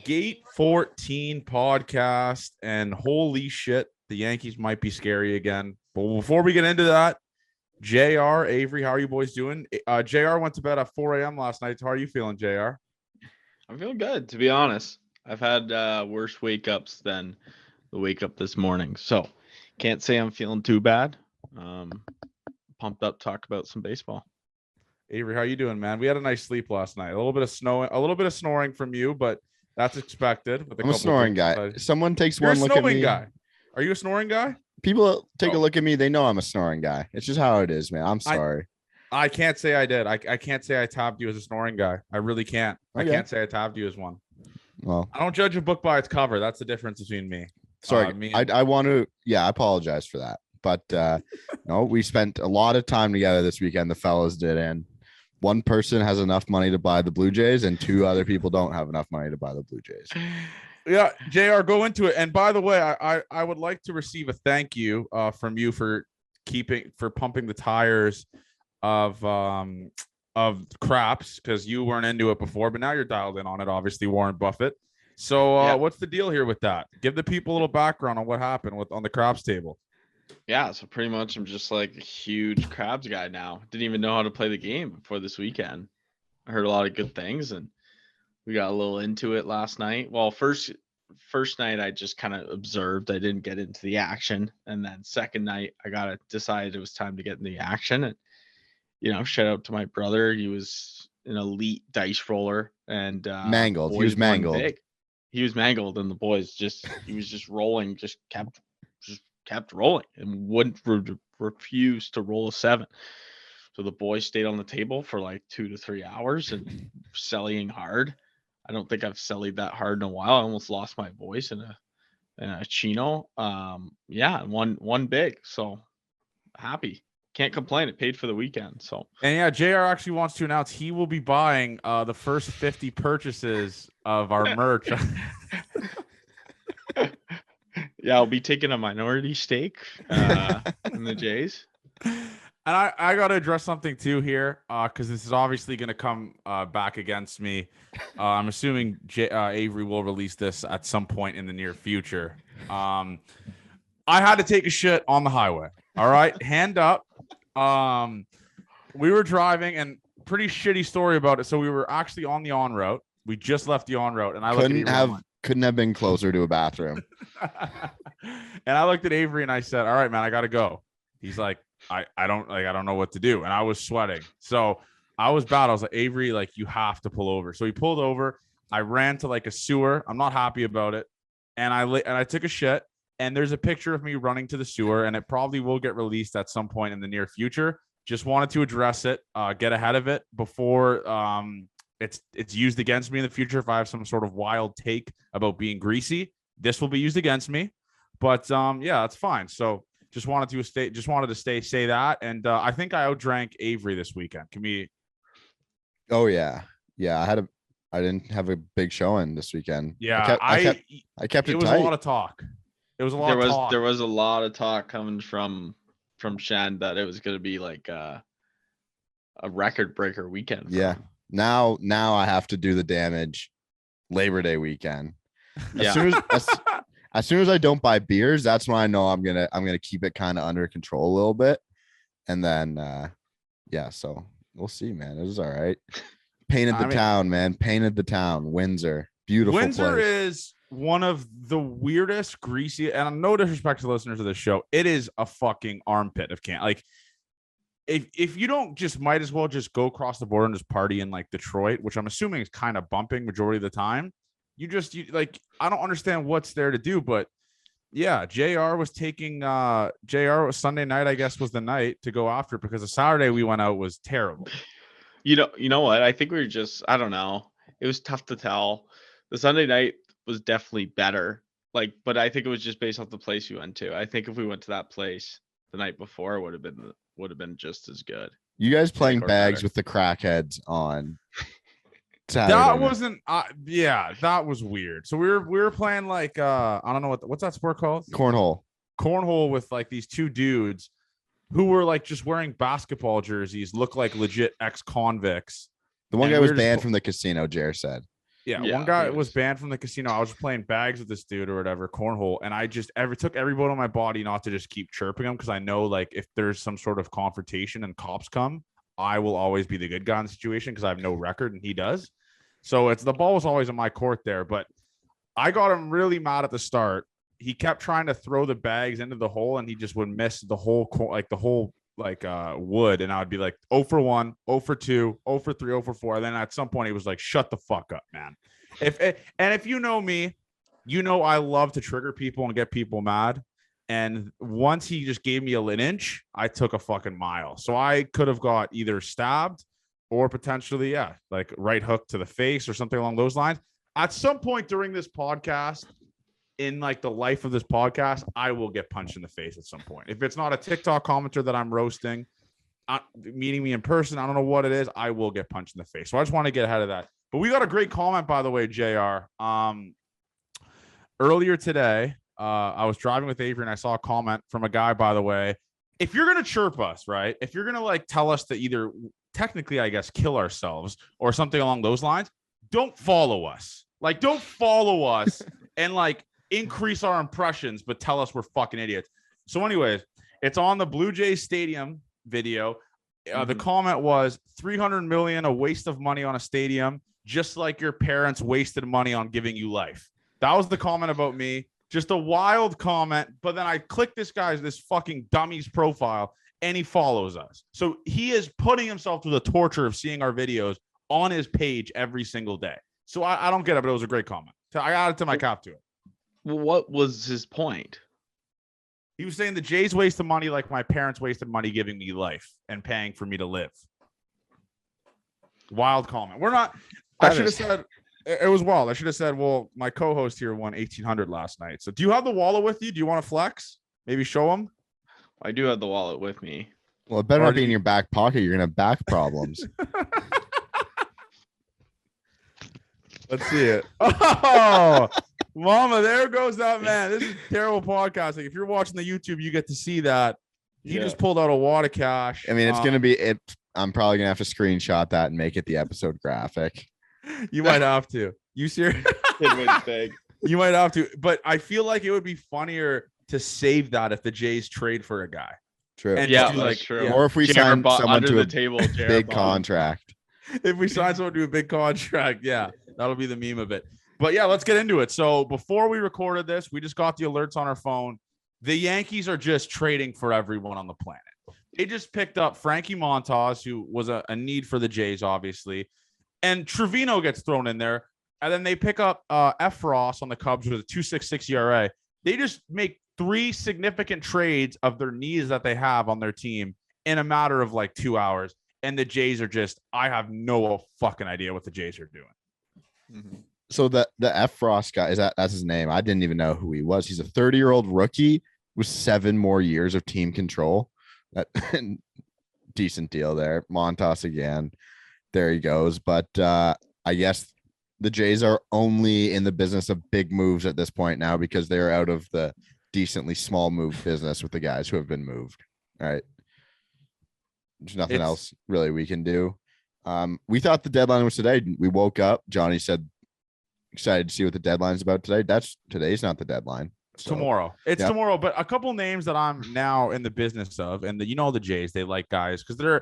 Gate 14 podcast, and holy shit, the Yankees might be scary again. But before we get into that, JR, Avery, how are you boys doing? JR went to bed at 4 a.m. last night. How are you feeling, JR? I'm feeling good, to be honest. I've had worse wake ups than the wake up this morning, so can't say I'm feeling too bad. Pumped up, talk about some baseball. Avery, how you doing, man? We had a nice sleep last night. A little bit of snoring from you, but that's expected. I'm a snoring guy. Someone takes You're one look at me. Guy. Are you a snoring guy? People take a look at me. They know I'm a snoring guy. It's just how it is, man. I'm sorry. I can't say I did. I can't say I tabbed you as a snoring guy. I really can't. Okay. I can't say I tabbed you as one. Well, I don't judge a book by its cover. That's the difference between me. Sorry. I want to. Yeah, I apologize for that. But no, we spent a lot of time together this weekend. The fellas did, and one person has enough money to buy the Blue Jays, and two other people don't have enough money to buy the Blue Jays. Yeah, JR, go into it. And by the way, I would like to receive a thank you from you for pumping the tires of craps, because you weren't into it before, but now you're dialed in on it. Obviously, Warren Buffett. So What's the deal here with that? Give the people a little background on what happened on the craps table. Yeah, so pretty much I'm just like a huge crabs guy now. Didn't even know how to play the game before this weekend. I heard a lot of good things, and we got a little into it last night. Well, first night I just kind of observed. I didn't get into the action, and then second night I decided it was time to get in the action. And shout out to my brother. He was an elite dice roller and mangled. He was mangled. He was mangled, and the boys he was just rolling, just kept rolling and wouldn't refuse to roll a 7. So the boys stayed on the table for like 2 to 3 hours and selling hard. I don't think I've sellied that hard in a while. I almost lost my voice in a chino. One big. So happy. Can't complain. It paid for the weekend. So JR actually wants to announce he will be buying the first 50 purchases of our merch. Yeah, I'll be taking a minority stake in the Jays. And I got to address something too here, because this is obviously going to come back against me. I'm assuming Avery will release this at some point in the near future. I had to take a shit on the highway. All right, hand up. We were driving, and pretty shitty story about it. So we were actually on the on route. We just left the on route, and I couldn't have been closer to a bathroom. And I looked at Avery and I said, "All right, man, I got to go." He's like, I don't know what to do. And I was sweating. So I was bad. I was like, Avery, like, you have to pull over. So he pulled over. I ran to like a sewer. I'm not happy about it. And I took a shit, and there's a picture of me running to the sewer, and it probably will get released at some point in the near future. Just wanted to address it, get ahead of it before it's used against me in the future. If I have some sort of wild take about being greasy, this will be used against me. But yeah, that's fine. So just wanted to say that. And I think I outdrank Avery this weekend. Can we? Oh yeah. I didn't have a big showing this weekend. Yeah. I kept it tight. It was a lot of talk. It was a lot of talk. There was a lot of talk coming from Shan that it was going to be like a record breaker weekend. Yeah. Him. Now I have to do the damage Labor Day weekend. As soon as I don't buy beers, that's when I know I'm gonna keep it kind of under control a little bit. And then so we'll see, man. It was all right. Painted the town, Windsor. Beautiful Windsor place. is one of the weirdest, greasy, and no disrespect to listeners of this show, it is a fucking armpit of can. Like, if you don't might as well just go across the border and just party in like Detroit, which I'm assuming is kind of bumping majority of the time. I don't understand what's there to do, but yeah, JR was Sunday night, I guess, was the night to go after it, because the Saturday we went out was terrible. You know what? I think we were I don't know. It was tough to tell. The Sunday night was definitely better. But I think it was just based off the place we went to. I think if we went to that place the night before, it would have been just as good. You guys playing bags with the crackheads on Saturday that night. Wasn't that was weird. So we were playing like I don't know what's that sport called? Cornhole with like these two dudes who were like just wearing basketball jerseys, look like legit ex-convicts. The one guy was banned from the casino, Jer said. Yeah, Yeah, one guy he was is. banned from the casino. I was playing bags with this dude or whatever, cornhole, and I just took every bone on my body not to just keep chirping him because I know like if there's some sort of confrontation and cops come, I will always be the good guy in the situation because I have no record and he does. So it's the ball was always in my court there, but I got him really mad at the start. He kept trying to throw the bags into the hole and he just would miss the whole wood, and I would be like 0 for 1, 0 for 2, 0 for 3, 0 for 4. And then at some point he was like, shut the fuck up, man. If you know me, you know I love to trigger people and get people mad. And once he just gave me an inch, I took a fucking mile. So I could have got either stabbed or potentially, like right hook to the face or something along those lines. At some point during this podcast, in like the life of this podcast, I will get punched in the face at some point. If it's not a TikTok commenter that I'm roasting, meeting me in person, I don't know what it is, I will get punched in the face. So I just want to get ahead of that. But we got a great comment, by the way, JR. Earlier today, I was driving with Avery and I saw a comment from a guy, by the way. If you're going to chirp us, right? If you're going to like tell us to either technically, I guess, kill ourselves or something along those lines, don't follow us. Like, don't follow us and like increase our impressions, but tell us we're fucking idiots. So anyways, it's on the Blue Jays Stadium video. The comment was 300 million, a waste of money on a stadium, just like your parents wasted money on giving you life. That was the comment about me. Just a wild comment. But then I click this fucking dummy's profile and he follows us. So he is putting himself through the torture of seeing our videos on his page every single day. So I don't get it, but it was a great comment. So I added to my cap to it. What was his point? He was saying the Jays wasted money like my parents wasted money giving me life and paying for me to live. Wild comment. We're not. I should have said it was wild. I should have said, well, my co-host here won 1,800 last night. So do you have the wallet with you? Do you want to flex? Maybe show him. I do have the wallet with me. Well, it better not be in your back pocket. You're gonna have back problems. Let's see it. Oh, mama, there goes that man. This is terrible podcasting. If you're watching the YouTube, you get to see that. He just pulled out a wad of cash. I mean, it's gonna be it. I'm probably gonna have to screenshot that and make it the episode graphic. You might have to. You serious? You might have to. But I feel like it would be funnier to save that if the Jays trade for a guy. True. And yeah, do that's true. Or if we sign someone to a table, big contract. If we sign someone to a big contract, yeah, that'll be the meme of it. But yeah, let's get into it. So before we recorded this, we just got the alerts on our phone. The Yankees are just trading for everyone on the planet. They just picked up Frankie Montas, who was a need for the Jays, obviously. And Trevino gets thrown in there. And then they pick up F. Ross on the Cubs with a 2.66 ERA. They just make 3 significant trades of their needs that they have on their team in a matter of like 2 hours. And the Jays are just, I have no fucking idea what the Jays are doing. Mm-hmm. So the F. Frost guy, that's his name. I didn't even know who he was. He's a 30-year-old rookie with 7 more years of team control. That decent deal there. Montas again. There he goes. But I guess the Jays are only in the business of big moves at this point now because they're out of the decently small move business with the guys who have been moved. All right. There's nothing else really we can do. We thought the deadline was today. We woke up. Johnny said, excited to see what the deadline's about today. Today's not the deadline. So, tomorrow. It's tomorrow. But a couple names that I'm now in the business of, and the Jays, they like guys because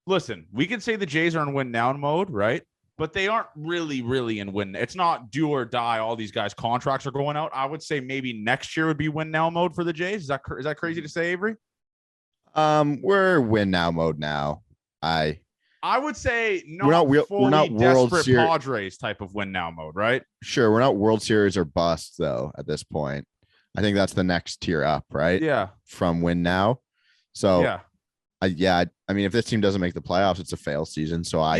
listen, we can say the Jays are in win now mode, right? But they aren't really in win. It's not do or die. All these guys' contracts are going out. I would say maybe next year would be win now mode for the Jays. Is that crazy to say, Avery? We're win now mode now. I would say we're not World Series Padres type of win now mode, right? Sure, we're not World Series or bust though at this point. I think that's the next tier up, right? Yeah. From win now. So yeah. I mean, if this team doesn't make the playoffs, it's a fail season. So I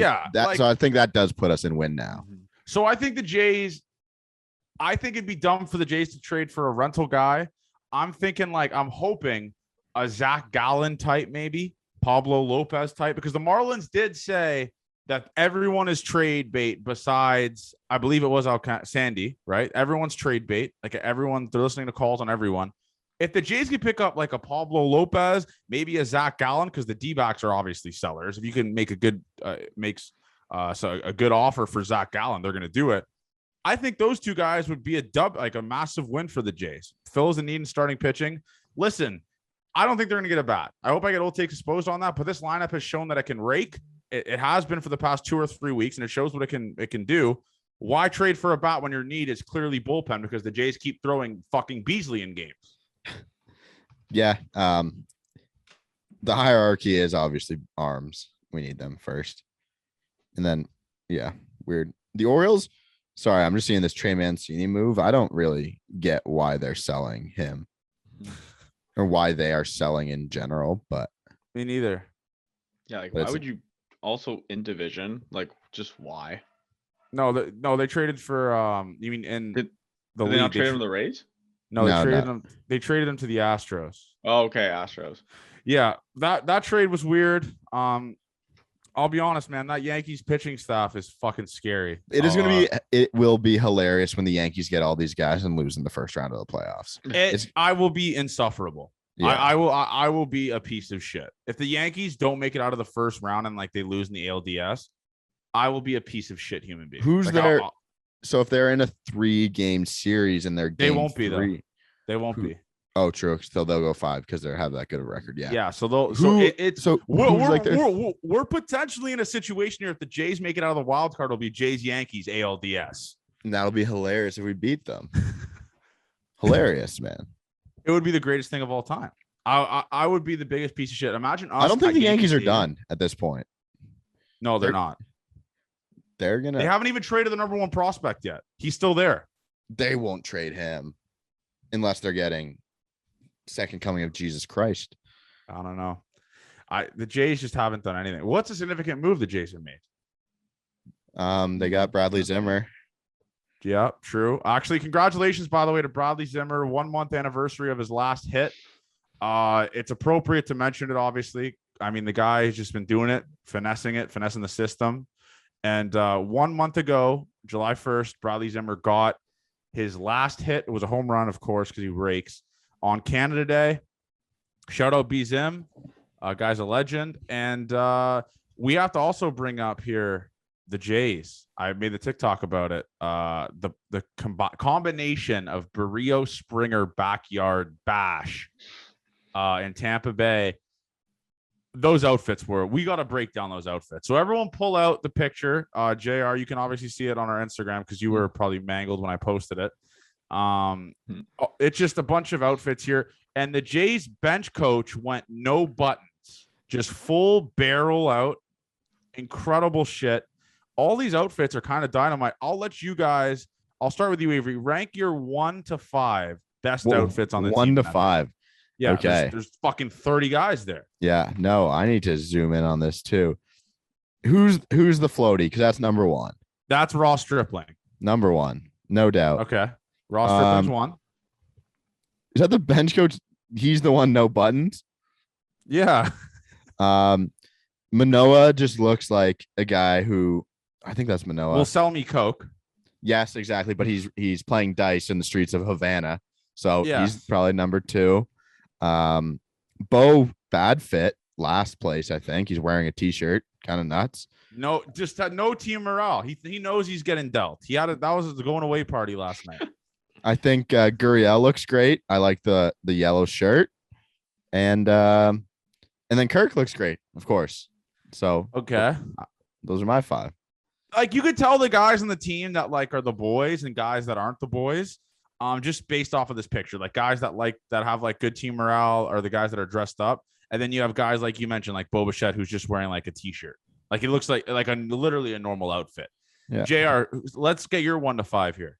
think that does put us in win now. So I think it'd be dumb for the Jays to trade for a rental guy. I'm hoping a Zach Gallen type, maybe Pablo Lopez type, because the Marlins did say that everyone is trade bait besides, I believe it was Sandy, right? Everyone's trade bait. Like everyone, they're listening to calls on everyone. If the Jays can pick up like a Pablo Lopez, maybe a Zach Gallen, because the D-backs are obviously sellers. If you can make a good a good offer for Zach Gallen, they're going to do it. I think those two guys would be a massive win for the Jays. Phil's in need in starting pitching. Listen, I don't think they're going to get a bat. I hope I get old takes exposed on that, but this lineup has shown that it can rake. It has been for the past 2 or 3 weeks, and it shows what it can do. Why trade for a bat when your need is clearly bullpen? Because the Jays keep throwing fucking Beasley in games. Yeah. The hierarchy is obviously arms. We need them first. And then, yeah, weird. The Orioles, sorry, I'm just seeing this Trey Mancini move. I don't really get why they're selling him or why they are selling in general, but Me neither. Yeah, like why would you also in division? Like just why? No, they traded for you mean in Did the they league? not trade him to the Rays? No, they No, traded no. them. They traded them to the Astros. Oh, okay, Astros. Yeah, that trade was weird. I'll be honest, man. That Yankees pitching staff is fucking scary. It will be hilarious when the Yankees get all these guys and lose in the first round of the playoffs. I will be insufferable. Yeah. I will be a piece of shit. If the Yankees don't make it out of the first round and like they lose in the ALDS, I will be a piece of shit human being. Who's like, there? So if they're in a 3-game series and they're they won't be three, though. They won't be. Oh, true. So they'll go 5 because they have that good a record. Yeah. Yeah. So they'll. We're potentially in a situation here. If the Jays make it out of the wild card, it'll be Jays Yankees ALDS. And that'll be hilarious if we beat them. Hilarious, man. It would be the greatest thing of all time. I would be the biggest piece of shit. Imagine us. I don't think the Yankees are done at this point. No, they're not. They haven't even traded the number 1 prospect yet. He's still there. They won't trade him unless they're getting second coming of Jesus Christ. I don't know. The Jays just haven't done anything. What's a significant move the Jays have made? They got Bradley Zimmer. Yeah, true. Actually, congratulations, by the way, to Bradley Zimmer. 1-month anniversary of his last hit. It's appropriate to mention it, obviously. I mean, the guy has just been doing it, finessing the system. And 1 month ago, July 1st, Bradley Zimmer got his last hit. It was a home run, of course, because he rakes on Canada Day. Shout out B-Zim. Guy's a legend. And we have to also bring up here the Jays. I made the TikTok about it. The combination of Barrio Springer backyard bash in Tampa Bay. Those outfits we got to break down those outfits. So everyone pull out the picture. JR, you can obviously see it on our Instagram because you were probably mangled when I posted it. It's just a bunch of outfits here. And the Jays bench coach went no buttons, just full barrel out. Incredible shit. All these outfits are kind of dynamite. I'll let you guys, I'll start with you, Avery. Rank your 1 to 5 best outfits on the 1 team. to 5. Yeah. Okay. There's fucking 30 guys there. Yeah. No, I need to zoom in on this too. Who's the floaty? Because that's number 1. That's Ross Stripling. Number 1. No doubt. Okay. Ross Stripling's 1. Is that the bench coach? He's the one, no buttons. Yeah. Manoah just looks like a guy who I think that's Manoah. Will sell me Coke. Yes, exactly. But he's playing dice in the streets of Havana. So Yeah. he's probably number 2. Bo, bad fit, last place, I think. He's wearing a t-shirt, kind of nuts. No, just no team morale. He knows he's getting dealt. That was the going away party last night. I think Gurriel looks great. I like the yellow shirt. And then Kirk looks great, of course. So Okay. those are my 5. Like you could tell the guys on the team that like are the boys and guys that aren't the boys. Just based off of this picture, like guys that have like good team morale are the guys that are dressed up. And then you have guys like you mentioned, like Bo Bichette, who's just wearing like a t-shirt. Like it looks like literally a normal outfit. Yeah. JR, let's get your 1 to 5 here.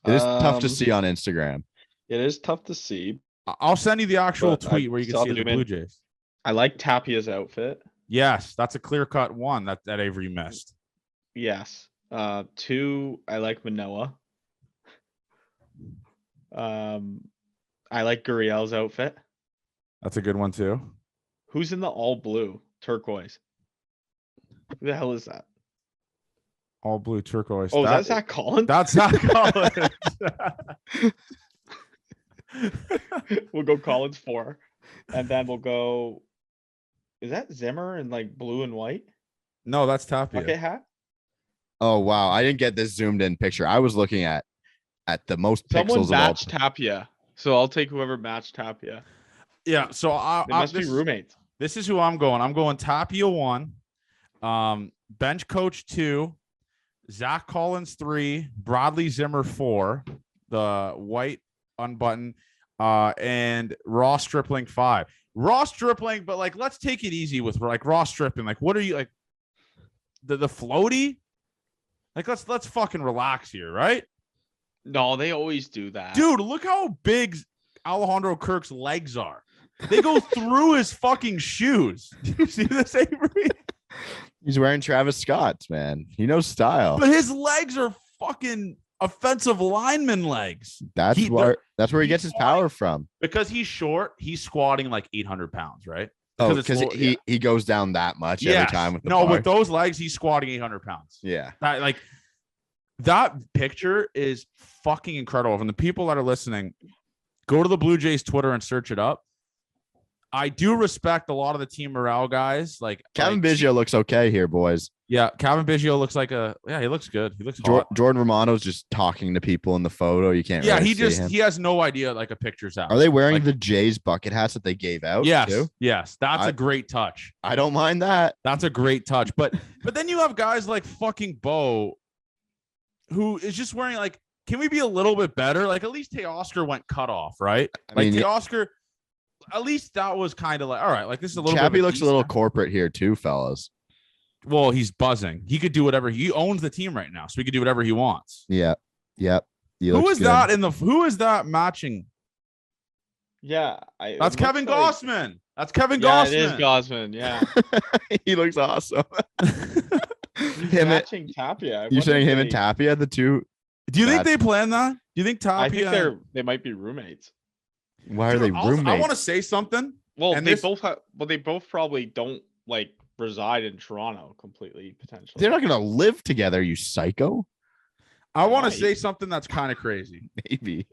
It is tough to see on Instagram. It is tough to see. I'll send you the actual But tweet I where you can saw see the the Blue Jays. I like Tapia's outfit. Yes, that's a clear-cut 1 that Avery missed. Yes. 2, I like Manoah. I like Gurriel's outfit. That's a good one too. Who's in the all blue turquoise? Who the hell is that? All blue turquoise. Oh, that's Zach Collins. That's Zach Collins. We'll go Collins 4, and then we'll go. Is that Zimmer in like blue and white? No, that's Tapia. Okay, hat. Oh wow, I didn't get this zoomed in picture. I was looking at the most Someone pixels of all. matched Tapia, so I'll take whoever matched Tapia. Yeah. So They must be roommates. This is who I'm going. I'm going Tapia 1, bench coach 2, Zach Collins 3, Bradley Zimmer 4, the white unbuttoned, and Ross Stripling 5. Ross Stripling, but like, let's take it easy with like Ross Stripling. Like, what are you like? The floaty? Like, let's fucking relax here, right? No, they always do that. Dude, look how big Alejandro Kirk's legs are. They go through his fucking shoes. Do you see this, Avery? He's wearing Travis Scott's, man. He knows style. But his legs are fucking offensive lineman legs. That's where he gets his power from. Because he's short, he's squatting like 800 pounds, right? Because he goes down that much every time. With those legs, he's squatting 800 pounds. Yeah. That picture is fucking incredible. And the people that are listening, go to the Blue Jays Twitter and search it up. I do respect a lot of the team morale guys. Kevin Biggio looks okay here, boys. Yeah, Kevin Biggio looks like he looks good. He looks Jordan Romano's just talking to people in the photo. You can't. Yeah, he has no idea like a picture's out. Are they wearing the Jays bucket hats that they gave out? Yes, too? Yes. That's a great touch. I don't mind that. That's a great touch. But then you have guys like fucking Bo, who is just wearing like, can we be a little bit better? Like at least Teoscar went cut off, right? Teoscar. At least that was kind of like, all right, like this is a little Chappie looks a little corporate here too, fellas. Well, he's buzzing. He could do whatever. He owns the team right now, so he could do whatever he wants. Yeah. Yep. Who is that who is that matching? Yeah. That's Kevin Gossman. That's Kevin Gossman. It is Gossman. Yeah. He looks awesome. Him matching Tapia. You're saying him and Tapia, the two? Do you think they plan that? Do you think Tapia? I think they might be roommates. Why are they roommates? I want to say something. Well, they both probably don't like reside in Toronto completely, potentially. They're not gonna live together, you psycho. I want to say something that's kind of crazy. Maybe.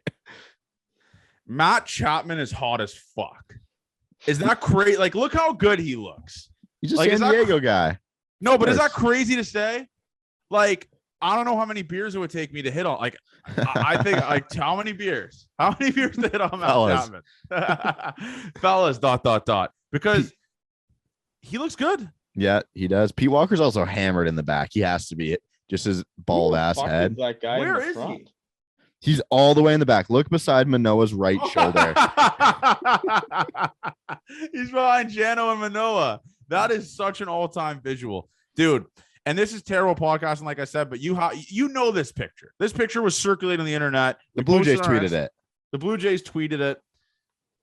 Matt Chapman is hot as fuck. Is that crazy? Like, look how good he looks. He's a San Diego guy. No, but is that crazy to say? Like, I don't know how many beers it would take me to hit on. Like, I think like how many beers? How many beers to hit on Matt Chapman? Fellas, ... Because he looks good. Yeah, he does. Pete Walker's also hammered in the back. He has to be it. Just his bald ass head. That guy Where is he? He's all the way in the back. Look beside Manoa's right shoulder. He's behind Jano and Manoa. That is such an all-time visual, dude. And this is terrible podcasting, like I said, but you know this picture. This picture was circulating on the internet. The Blue Jays tweeted it. The Blue Jays tweeted it.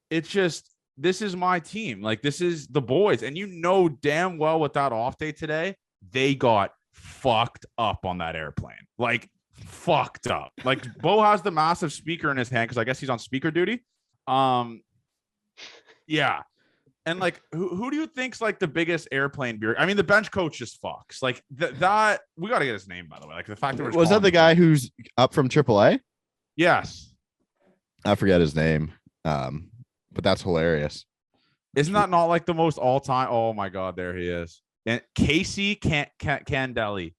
It's just, this is my team. Like, this is the boys. And you know damn well with that off day today, they got fucked up on that airplane. Like, fucked up. Like, Bo has the massive speaker in his hand because I guess he's on speaker duty. Yeah. And like, who do you think's like the biggest airplane beer? I mean, the bench coach just fucks. Like that. We got to get his name, by the way. Like the fact that was that the guy who's up from AAA? Yes. I forget his name. But that's hilarious. Isn't that not like the most all time? Oh my God, there he is. And Casey Candelli.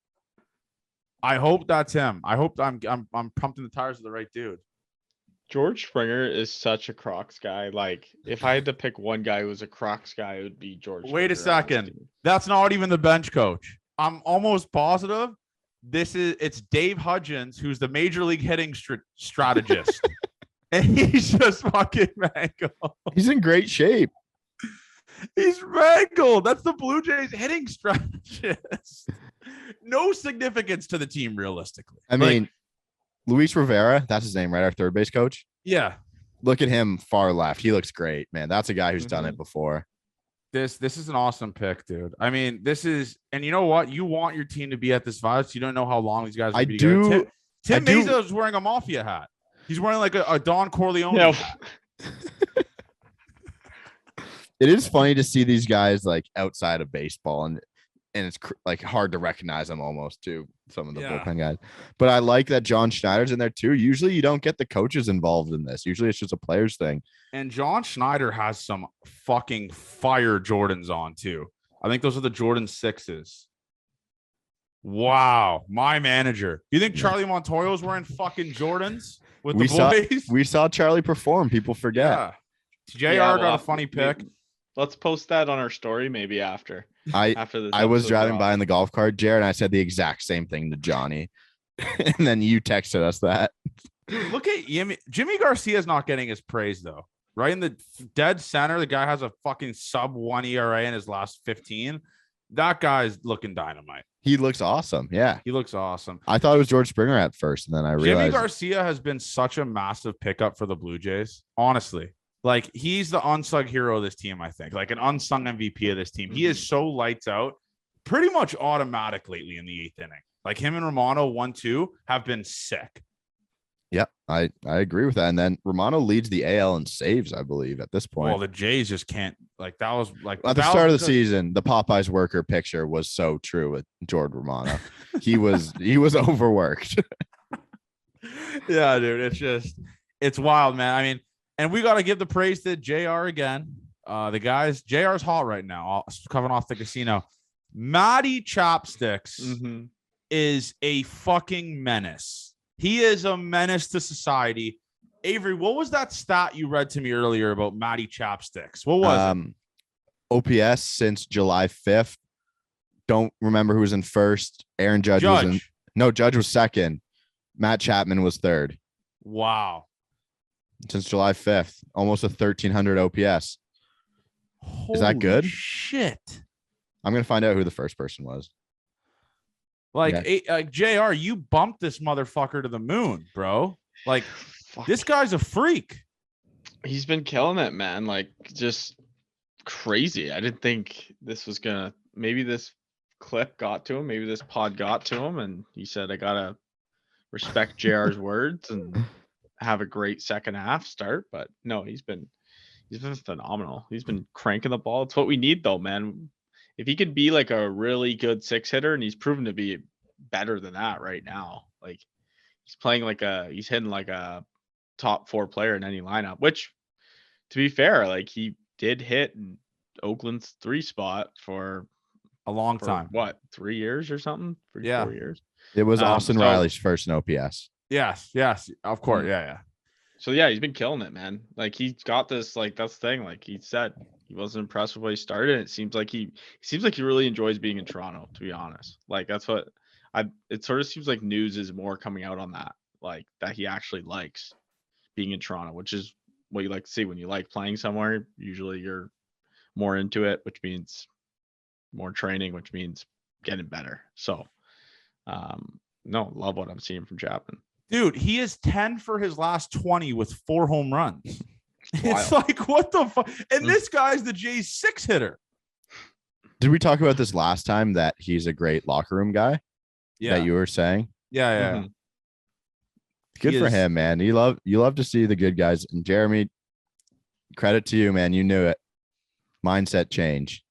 I hope that's him. I hope I'm pumping the tires of the right dude. George Springer is such a Crocs guy. Like, if I had to pick one guy who was a Crocs guy, it would be George. Wait a Springer second. That's not even the bench coach. I'm almost positive it's Dave Hudgens, who's the major league hitting strategist. And he's just fucking mangled. He's in great shape. He's mangled. That's the Blue Jays hitting strategist. No significance to the team, realistically. I mean, Luis Rivera, that's his name, right? Our third base coach. Yeah. Look at him far left. He looks great, man. That's a guy who's done it before. This is an awesome pick, dude. I mean, and you know what? You want your team to be at this vibe, so you don't know how long these guys will be together. Tim Mesa is wearing a Mafia hat. He's wearing like a Don Corleone hat. It is funny to see these guys like outside of baseball, and it's like hard to recognize them almost too. Some of the bullpen guys, but I like that John Schneider's in there too. Usually you don't get the coaches involved in this. Usually it's just a players thing. And John Schneider has some fucking fire Jordans on too. I think those are the Jordan 6s. Wow, my manager. You think Yeah. Charlie Montoya's wearing fucking Jordans with We the saw- boys? We saw Charlie perform. People forget. Yeah. JR Yeah, got a funny pick. Let's post that on our story maybe after I this. I was episode driving by drops. in the golf cart, Jared, and I said the exact same thing to Johnny. And then you texted us that. Dude, look at Jimmy Garcia's not getting his praise though. Right in the dead center, the guy has a fucking sub 1 ERA in his last 15. That guy's looking dynamite. He looks awesome. Yeah. He looks awesome. I thought it was George Springer at first, and then I Jimmy realized Garcia has been such a massive pickup for the Blue Jays. Honestly, like he's the unsung hero of this team. I think like an unsung MVP of this team. He is so lights out, pretty much automatic lately in the 8th inning. Like him and Romano 1-2 have been sick. yeah, I agree with that. And then Romano leads the AL in saves, I believe, at this point. Well, the Jays just can't. Like that was like At the start of the season, the Popeyes worker picture was so true with George Romano. he was overworked. Yeah, dude, it's wild, man. I mean, and we got to give the praise to JR again. The guys, JR's hot right now, coming off the casino. Matty Chopsticks is a fucking menace. He is a menace to society. Avery, what was that stat you read to me earlier about Matty Chopsticks? What was it? OPS since July 5th. Don't remember who was in first. Aaron Judge was in. No, Judge was second. Matt Chapman was third. Wow. Since July 5th, almost a 1,300 OPS. Holy Is that good? Shit. I'm going to find out who the first person was. Like JR, you bumped this motherfucker to the moon, bro. Like, this guy's a freak. He's been killing it, man. Like, just crazy. I didn't think this was gonna. Maybe this clip got to him. Maybe this pod got to him, and he said, "I gotta respect JR's words and have a great second half start." But no, he's been phenomenal. He's been cranking the ball. It's what we need, though, man. If he could be like a really good 6 hitter, and he's proven to be better than that right now. Like he's playing he's hitting like a top 4 player in any lineup. Which, to be fair, like he did hit in Oakland's 3 spot for a long time. What, 3 years or something? 4 years. It was Austin Riley's first in OPS. Yes, of course. Yeah. So yeah, he's been killing it, man. Like he's got this, like that's the thing. Like he said, he wasn't impressed with what he started. It seems like he really enjoys being in Toronto, to be honest. Like that's what it sort of seems like news is more coming out on that. Like that he actually likes being in Toronto, which is what you like to see when you like playing somewhere. Usually you're more into it, which means more training, which means getting better. So no, love what I'm seeing from Chapman. Dude, he is 10 for his last 20 with 4 home runs. It's like, what the fuck? And this guy's the Jays 6 hitter. Did we talk about this last time that he's a great locker room guy? Yeah. That you were saying? Yeah. Mm-hmm. Good for him, man. You love to see the good guys. And Jeremy, credit to you, man. You knew it. Mindset change.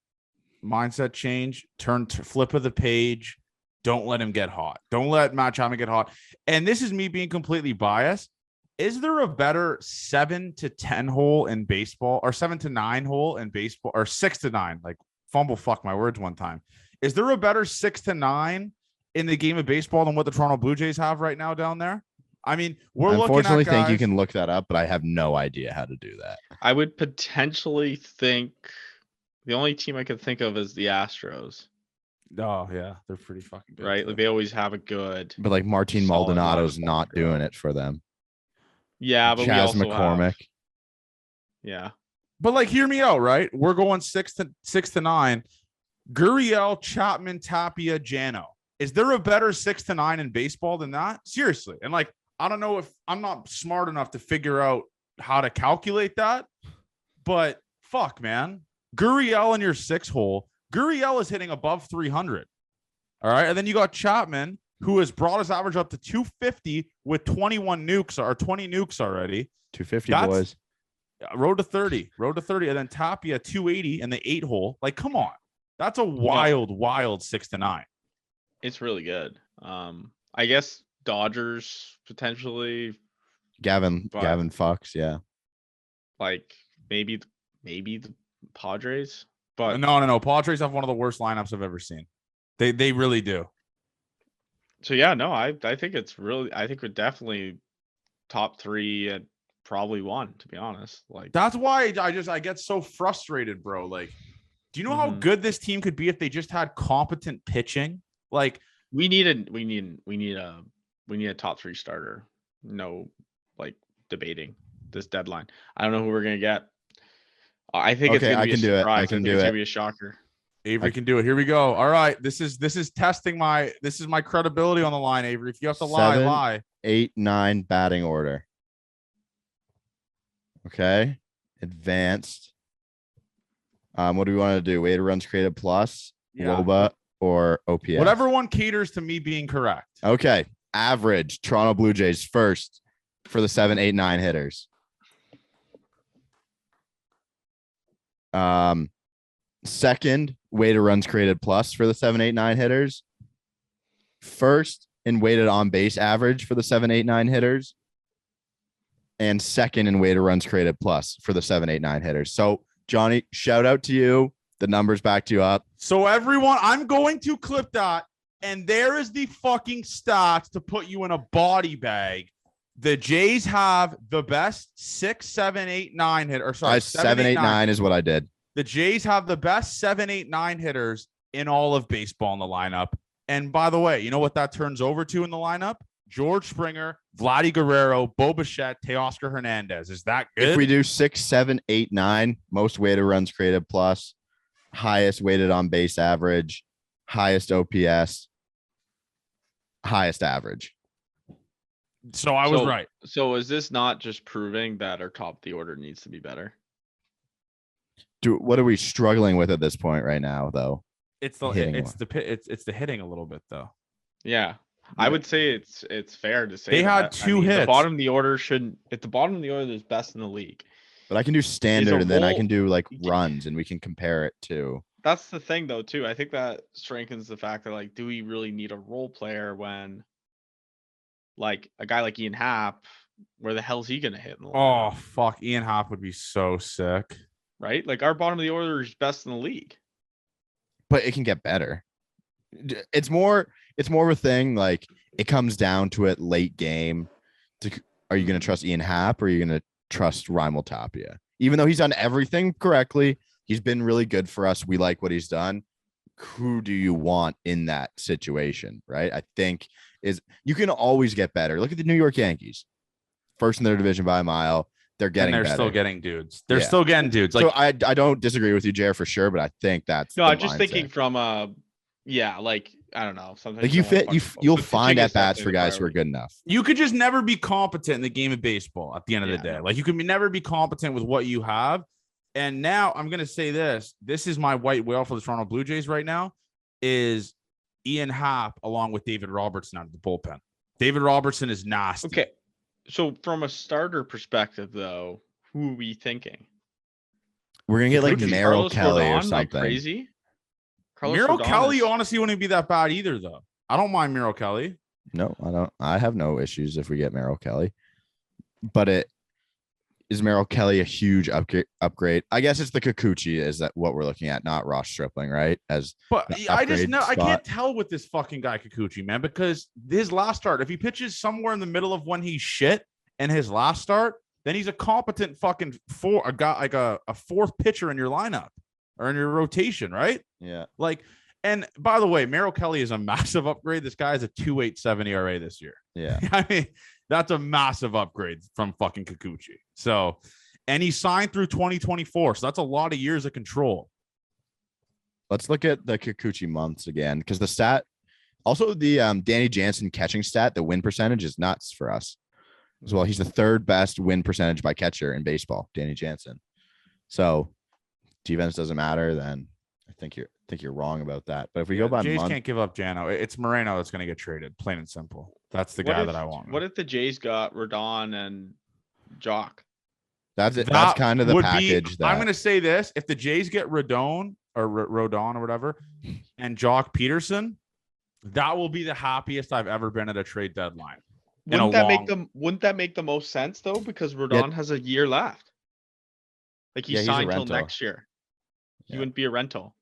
Flip of the page. Don't let him get hot. Don't let Matt Chapman get hot. And this is me being completely biased. Is there a better 7 to 10 hole in baseball, or 7 to 9 hole in baseball, or 6 to 9? Like fumble fuck my words one time. Is there a better 6 to 9 in the game of baseball than what the Toronto Blue Jays have right now down there? I mean, we're unfortunately looking at guys, think you can look that up, but I have no idea how to do that. I would potentially think the only team I could think of is the Astros. Oh yeah, they're pretty fucking good. Right? Like they always have a good. But like Martin solid Maldonado's lineup. not doing it for them. Yeah, but we Chas also McCormick. have. Yeah. But like, hear me out, right? We're going 6 to 9. Gurriel, Chapman, Tapia, Jano. Is there a better 6 to 9 in baseball than that? Seriously. And like, I don't know if I'm not smart enough to figure out how to calculate that, but fuck, man. Gurriel in your 6 hole. Gurriel is hitting above 300. All right. And then you got Chapman, who has brought his average up to 250 with 21 nukes or 20 nukes already. 250 boys. Road to 30. And then Tapia 280 in the 8 hole. Like, come on. That's a wild 6 to 9. It's really good. I guess Dodgers potentially. Gavin Fox, yeah. Like maybe the Padres. But no. Padres have one of the worst lineups I've ever seen. They really do. So yeah, no, I think it's really, I think we're definitely top 3 and probably 1, to be honest. Like, That's why I get so frustrated, bro. Like, do you know how good this team could be if they just had competent pitching? Like, we need a top 3 starter. No, like, debating this deadline. I don't know who we're gonna get. I think it's Okay, gonna I be a can do it. I surprise. I can think do it's it. gonna be a shocker. Avery can do it. Here we go. All right. This is testing my credibility on the line, Avery. If you have to lie, 7, lie. 8, 9 batting order. Okay. Advanced. What do we want to do? Weighted runs created plus, Yeah. WOBA, or OPS? Whatever one caters to me being correct. Okay. Average. Toronto Blue Jays first for the 7, 8, 9 hitters. Second, weighted runs created plus for the 7, 8, 9 hitters. First in weighted on base average for the 7, 8, 9 hitters. And second in weighted runs created plus for the 7, 8, 9 hitters. So, Johnny, shout out to you. The numbers backed you up. So, everyone, I'm going to clip that. And there is the fucking stats to put you in a body bag. The Jays have the best 6, 7, 8, 9 hitter. Or sorry, 7, 8, 9 is what I did. The Jays have the best 7, 8, 9 hitters in all of baseball in the lineup. And by the way, you know what that turns over to in the lineup? George Springer, Vladdy Guerrero, Bo Bichette, Teoscar Hernandez. Is that good? If we do 6, 7, 8, 9, most weighted runs created plus, highest weighted on base average, highest OPS, highest average. So I was right. So is this not just proving that our top of the order needs to be better? What are we struggling with at this point right now, though? It's the hitting a little bit though. Yeah. I would say it's fair to say they had 2 hits. The bottom of the order at the bottom of the order is best in the league. But I can do standard and then I can do like runs and we can compare it to. That's the thing though, too. I think that strengthens the fact that, like, do we really need a role player when, like, a guy like Ian Happ, where the hell is he gonna hit in the lineup? Oh fuck, Ian Happ would be so sick. Right? Like, our bottom of the order is best in the league. But it can get better. It's more of a thing, like, it comes down to it late game. Are you going to trust Ian Happ or are you going to trust Raimel Tapia? Even though he's done everything correctly, he's been really good for us. We like what he's done. Who do you want in that situation, right? I think you can always get better. Look at the New York Yankees. First in their division by a mile. They're better. Still getting dudes. They're still getting dudes. Like, so I don't disagree with you, Jared, for sure, but I think that's no. I'm just thinking from like, I don't know. Sometimes like you'll find at bats for guys who are good enough. You could just never be competent in the game of baseball at the end of the day. No. Like, you can never be competent with what you have. And now I'm gonna say this. This is my white whale for the Toronto Blue Jays right now. Is Ian Happ along with David Robertson out of the bullpen. David Robertson is nasty. Okay. So from a starter perspective, though, who are we thinking? We're gonna get like Merrill Kelly or something. Like crazy. Merrill Kelly honestly wouldn't be that bad either, though. I don't mind Merrill Kelly. No, I don't. I have no issues if we get Merrill Kelly. But is Merrill Kelly a huge upgrade? I guess it's the Kikuchi is that what we're looking at, not Ross Stripling, right? I can't tell with this fucking guy Kikuchi, man, because his last start, if he pitches somewhere in the middle of when he's shit and his last start, then he's a competent fucking a fourth pitcher in your lineup or in your rotation, right? Yeah. Like, and by the way, Merrill Kelly is a massive upgrade. This guy is a 2.87 ERA this year. Yeah. I mean, that's a massive upgrade from fucking Kikuchi. So, and he signed through 2024. So that's a lot of years of control. Let's look at the Kikuchi months again, because the stat, also the Danny Jansen catching stat, the win percentage is nuts for us as well. He's the third best win percentage by catcher in baseball, Danny Jansen. So defense doesn't matter, then I think you're wrong about that. But if we go by Jays month, can't give up Jano. It's Moreno that's going to get traded, plain and simple. That's the guy that I want. What if the Jays got Rodon and Jock? That's it. That's kind of the package. I'm going to say this: if the Jays get Rodon or whatever, and Jock Peterson, that will be the happiest I've ever been at a trade deadline. Wouldn't that make the most sense though? Because Rodon has a year left. Like, he's signed till next year. He wouldn't be a rental.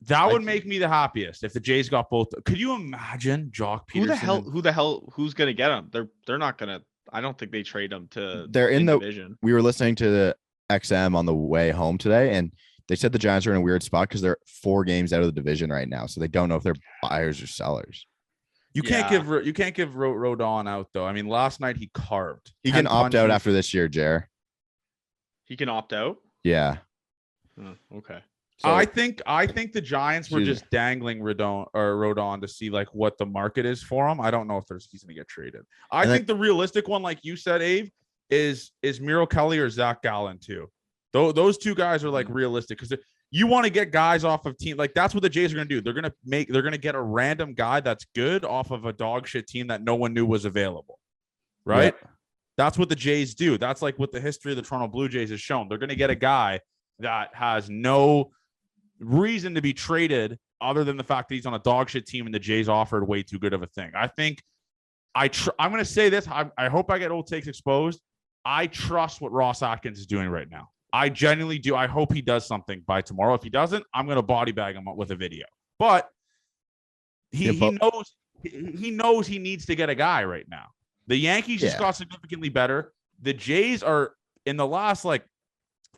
That would make me the happiest if the Jays got both. Could you imagine Jock Peterson? Who the hell? Who's gonna get him? They're not gonna. I don't think they trade him to. They're in the division. We were listening to the XM on the way home today, and they said the Giants are in a weird spot because they're 4 games out of the division right now, so they don't know if they're buyers or sellers. You can't give Rodon out though. I mean, last night he carved. He can opt out after this year, Jer. He can opt out. Yeah. Okay. So, I think the Giants were just dangling Rodon to see like what the market is for him. I don't know if he's going to get traded. I think the realistic one, like you said, Abe, is Miro Kelly or Zach Gallen too. Those 2 guys are like realistic because you want to get guys off of team. Like that's what the Jays are going to do. They're going to get a random guy that's good off of a dog shit team that no one knew was available. Right. Yeah. That's what the Jays do. That's like what the history of the Toronto Blue Jays has shown. They're going to get a guy that has no reason to be traded other than the fact that he's on a dog shit team and the Jays offered way too good of a thing. I think I'm going to say this. I hope I get old takes exposed. I trust what Ross Atkins is doing right now. I genuinely do. I hope he does something by tomorrow. If he doesn't, I'm going to body bag him with a video. But he knows he needs to get a guy right now. The Yankees just got significantly better. The Jays are in the last like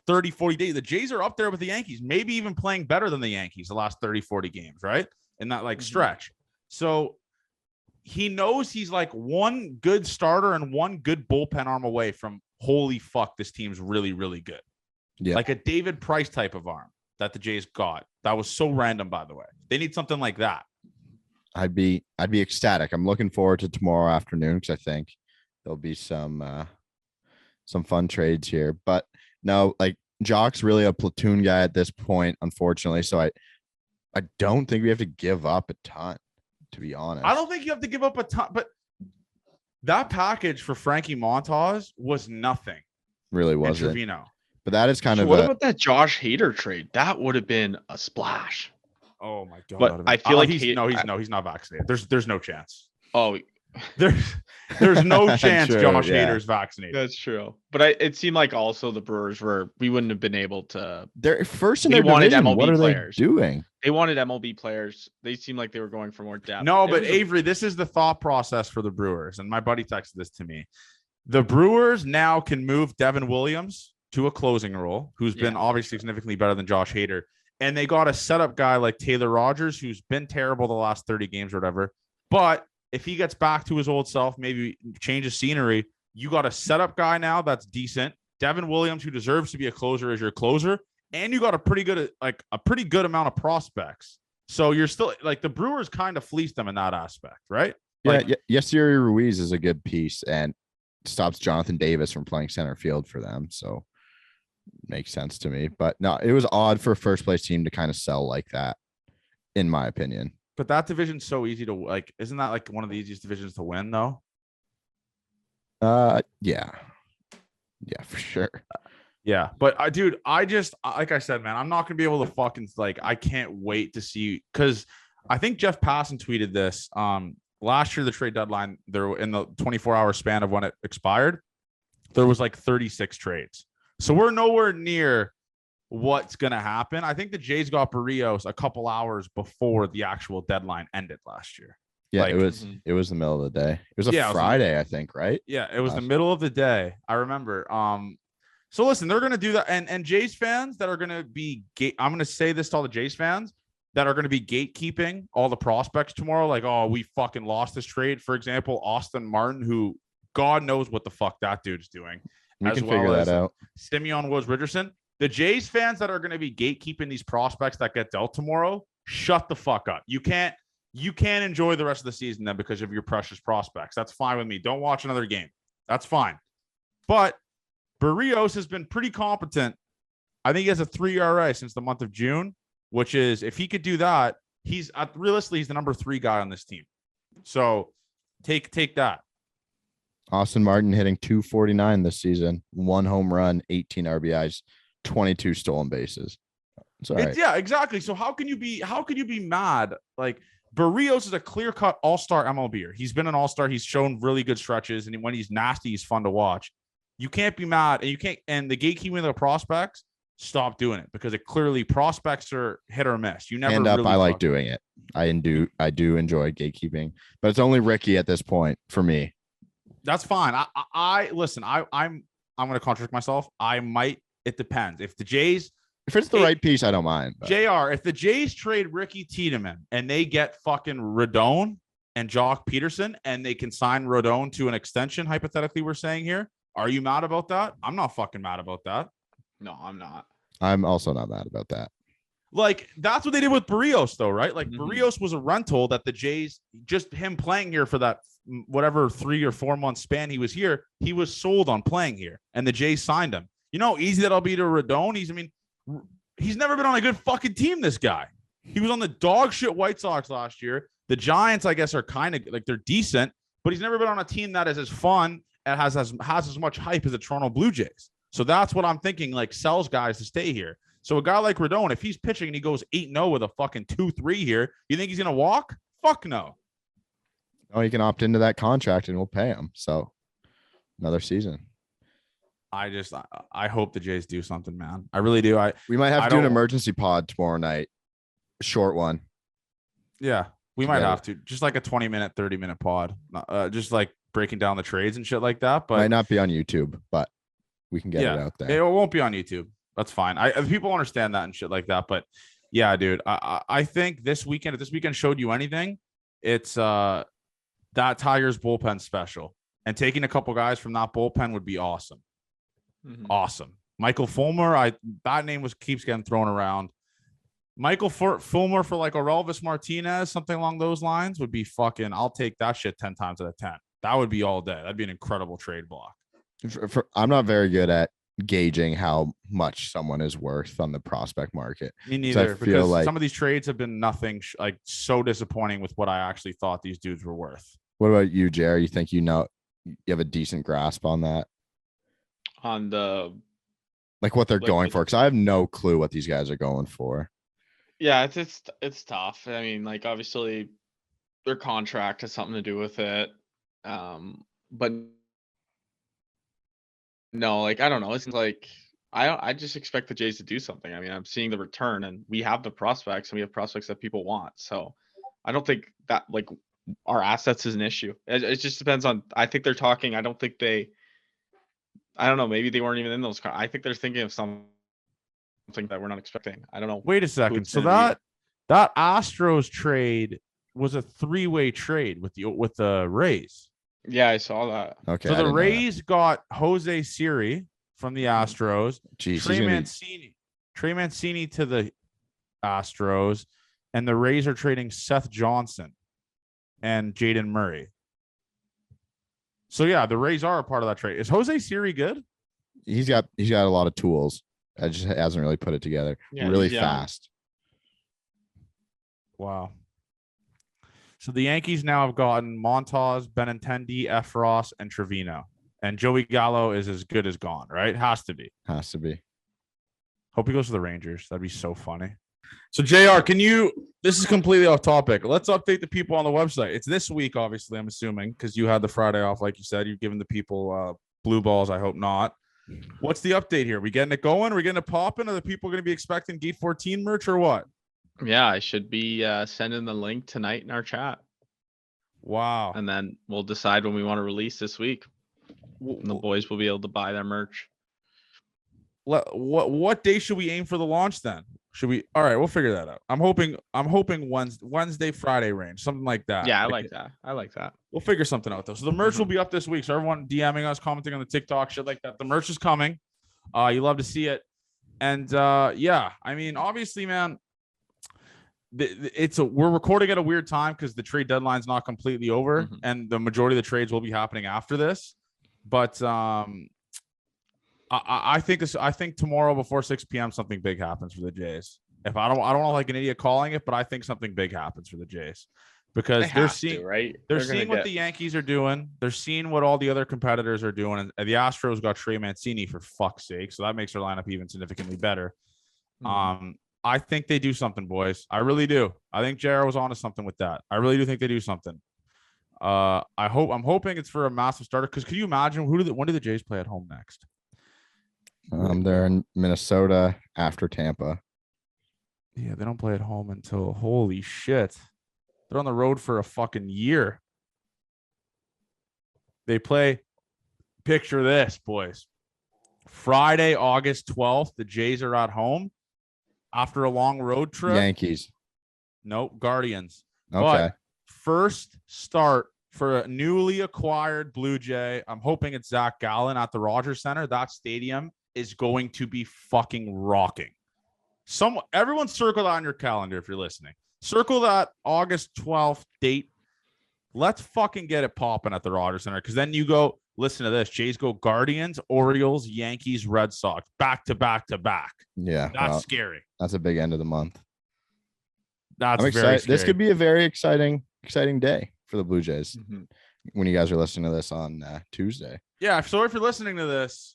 30, 40 days. The Jays are up there with the Yankees, maybe even playing better than the Yankees the last 30, 40 games, right? In that like stretch. So he knows he's like one good starter and one good bullpen arm away from holy fuck, this team's really, really good. Yeah. Like a David Price type of arm that the Jays got. That was so random, by the way. They need something like that. I'd be ecstatic. I'm looking forward to tomorrow afternoon because I think there'll be some fun trades here. But no, like Jock's really a platoon guy at this point, unfortunately. So I don't think we have to give up a ton, to be honest. I don't think you have to give up a ton, but that package for Frankie Montas was nothing. Really wasn't. Trevino. But that is kind of what about that Josh Hader trade? That would have been a splash. Oh my god! But I feel like he's not vaccinated. There's no chance. Oh, there's no chance true, Josh Hader's vaccinated. That's true. But it seemed like also the Brewers we wouldn't have been able to. They're first in their division. MLB what are players. They doing? They wanted MLB players. They seemed like they were going for more depth. No, but Avery, this is the thought process for the Brewers, and my buddy texted this to me. The Brewers now can move Devin Williams to a closing role, who's been obviously significantly better than Josh Hader. And they got a setup guy like Taylor Rogers, who's been terrible the last 30 games or whatever. But if he gets back to his old self, maybe change of scenery, you got a setup guy now that's decent. Devin Williams, who deserves to be a closer, is your closer. And you got a pretty good amount of prospects. So you're still like the Brewers kind of fleeced them in that aspect, right? Yeah. Yesiri Ruiz is a good piece and stops Jonathan Davis from playing center field for them. So makes sense to me. But no, it was odd for a first place team to kind of sell like that, in my opinion. But that division's so easy to like. Isn't that like one of the easiest divisions to win, though? Yeah, for sure. Yeah, but dude, I just like I said, man, I'm not gonna be able to fucking like. I can't wait to see because I think Jeff Passan tweeted this. Last year the trade deadline, there in the 24-hour span of when it expired, there was like 36 trades. So we're nowhere near what's going to happen. I think the Jays got Barrios a couple hours before the actual deadline ended last year. Yeah, like, it was the middle of the day. It was a Friday, I think, right? Yeah, it was the middle of the day. I remember. So listen, they're going to do that. And Jays fans that are going to be I'm going to say this to all the Jays fans that are going to be gatekeeping all the prospects tomorrow. Like, oh, we fucking lost this trade. For example, Austin Martin, who God knows what the fuck that dude's doing. We can figure that out. Simeon Woods Richardson. The Jays fans that are going to be gatekeeping these prospects that get dealt tomorrow, shut the fuck up. You can't enjoy the rest of the season then because of your precious prospects. That's fine with me. Don't watch another game. That's fine. But Barrios has been pretty competent. I think he has a 3 ERA since the month of June, which is if he could do that, realistically he's the number 3 guy on this team. So take that. Austin Martin hitting .249 this season, 1 home run, 18 RBIs, 22 stolen bases. Yeah, exactly. So how can you be mad? Like Barrios is a clear-cut all-star MLBer. He's been an all-star. He's shown really good stretches, and when he's nasty, he's fun to watch. You can't be mad, and the gatekeeping of the prospects. stop doing it because it clearly prospects are hit or miss. You never Hand up, really I like doing it. I do enjoy gatekeeping, but it's only Ricky at this point for me. That's fine. I listen. I'm going to contradict myself. I might. It depends. If the Jays, If it's the right piece, I don't mind. But. JR, if the Jays trade Ricky Tiedemann and they get fucking Rodon and Jock Peterson and they can sign Rodon to an extension, hypothetically, we're saying here, are you mad about that? I'm not fucking mad about that. No, I'm not. I'm also not mad about that. Like, that's what they did with Barrios, though, right? Like, Barrios was a rental that the Jays, just him playing here for that whatever 3 or 4 month span he was here, he was sold on playing here, and the Jays signed him. You know how easy that'll be to Rodon? He's never been on a good fucking team, this guy. He was on the dog shit White Sox last year. The Giants, I guess, are kind of like, they're decent, but he's never been on a team that is as fun and has as much hype as the Toronto Blue Jays. So that's what I'm thinking, like, sells guys to stay here. So a guy like Rodon, if he's pitching and he goes 8-0 with a fucking 2-3 here, you think he's going to walk? Fuck no. Oh, he can opt into that contract and we'll pay him. So another season. I hope the Jays do something, man. I really do. We might have to do an emergency pod tomorrow night. A short one. Yeah, we might have to. Just like a 20-minute, 30-minute pod. Just like breaking down the trades and shit like that. But might not be on YouTube, but we can get it out there. It won't be on YouTube. That's fine. People understand that and shit like that. But yeah, dude, I think this weekend, if this weekend showed you anything, it's that Tigers bullpen special. And taking a couple guys from that bullpen would be awesome. Mm-hmm. Awesome. Michael Fulmer, that name keeps getting thrown around. Michael Fulmer for like Orelvis Martinez, something along those lines would be fucking, I'll take that shit 10 times out of 10. That would be all day. That'd be an incredible trade block. I'm not very good at gauging how much someone is worth on the prospect market. Me neither, because like some of these trades have been nothing like so disappointing with what I actually thought these dudes were worth. What about you, Jerry? You think you have a decent grasp on that? On the like what they're going for, because I have no clue what these guys are going for. Yeah, it's tough. I mean, like obviously their contract has something to do with it. But no, like I don't know. It's like I just expect the Jays to do something. I mean, I'm seeing the return, and we have the prospects, and we have prospects that people want. So I don't think that like our assets is an issue. It just depends on. I think they're talking. I don't think they. I don't know. Maybe they weren't even in those. I think they're thinking of something that we're not expecting. I don't know. Wait a second. So that Astros trade was a 3-way trade with the Rays. Yeah, I saw that. Okay. So the Rays got Jose Siri from the Astros. Jeez, Trey Mancini to the Astros, and the Rays are trading Seth Johnson and Jaden Murray. So yeah, the Rays are a part of that trade. Is Jose Siri good? He's got a lot of tools. I just hasn't really put it together. Yeah, really fast. Wow. So the Yankees now have gotten Montas, Benintendi, Efros, and Trevino. And Joey Gallo is as good as gone, right? Has to be. Has to be. Hope he goes to the Rangers. That'd be so funny. So, JR, this is completely off topic. Let's update the people on the website. It's this week, obviously, I'm assuming, because you had the Friday off, like you said. You've given the people blue balls. I hope not. What's the update here? We getting it going? Are we getting it popping? Are the people going to be expecting Gate 14 merch or what? Yeah, I should be sending the link tonight in our chat. Wow. And then we'll decide when we want to release this week. And the boys will be able to buy their merch. What day should we aim for the launch then? Should we? All right, we'll figure that out. I'm hoping Wednesday, Friday range, something like that. Yeah, I like that. We'll figure something out though. So the merch will be up this week. So everyone DMing us, commenting on the TikTok, shit like that. The merch is coming. You love to see it. And yeah, I mean, obviously, man, we're recording at a weird time because the trade deadline's not completely over, and the majority of the trades will be happening after this. But I think tomorrow before 6 p.m. something big happens for the Jays. If I don't know like an idiot calling it, but I think something big happens for the Jays because they're seeing what the Yankees are doing. They're seeing what all the other competitors are doing, and the Astros got Trey Mancini for fuck's sake, so that makes their lineup even significantly better. I think they do something, boys. I really do. I think JR was onto something with that. I really do think they do something. I'm hoping it's for a massive starter. Because could you imagine when do the Jays play at home next? They're in Minnesota after Tampa. Yeah, they don't play at home until holy shit. They're on the road for a fucking year. They play. Picture this, boys. Friday, August 12th, the Jays are at home after a long road trip. Yankees. Nope, Guardians. Okay. But first start for a newly acquired Blue Jay. I'm hoping it's Zach Gallen at the Rogers Center. That stadium is going to be fucking rocking. Everyone circle that on your calendar if you're listening. Circle that August 12th date. Let's fucking get it popping at the Rogers Center, because then you go, listen to this. Jays go Guardians, Orioles, Yankees, Red Sox, back to back to back. Yeah. That's scary. That's a big end of the month. That's I'm very excited. scary. This could be a very exciting day for the Blue Jays when you guys are listening to this on Tuesday. Yeah. So if you're listening to this,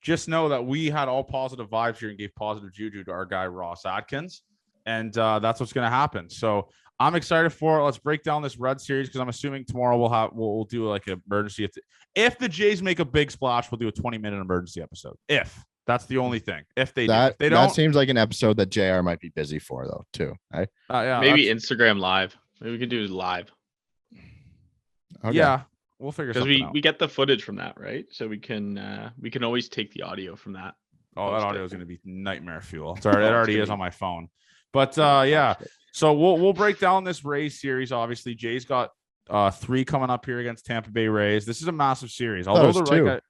just know that we had all positive vibes here and gave positive juju to our guy, Ross Atkins. And that's what's going to happen. So I'm excited for it. Let's break down this Red series, because I'm assuming tomorrow we'll do like an emergency. If the Jays make a big splash, we'll do a 20-minute emergency episode. If that's the only thing. If they don't, that seems like an episode that JR might be busy for though too. Right? Yeah, maybe Instagram live. Maybe we could do live. Okay. Yeah, we'll figure something out. We get the footage from that, right? So we can always take the audio from that. Oh, that audio is going to be nightmare fuel. Sorry, it already is on my phone. But yeah. So we'll break down this Rays series. Obviously, Jay's got 3 coming up here against Tampa Bay Rays. This is a massive series. Although the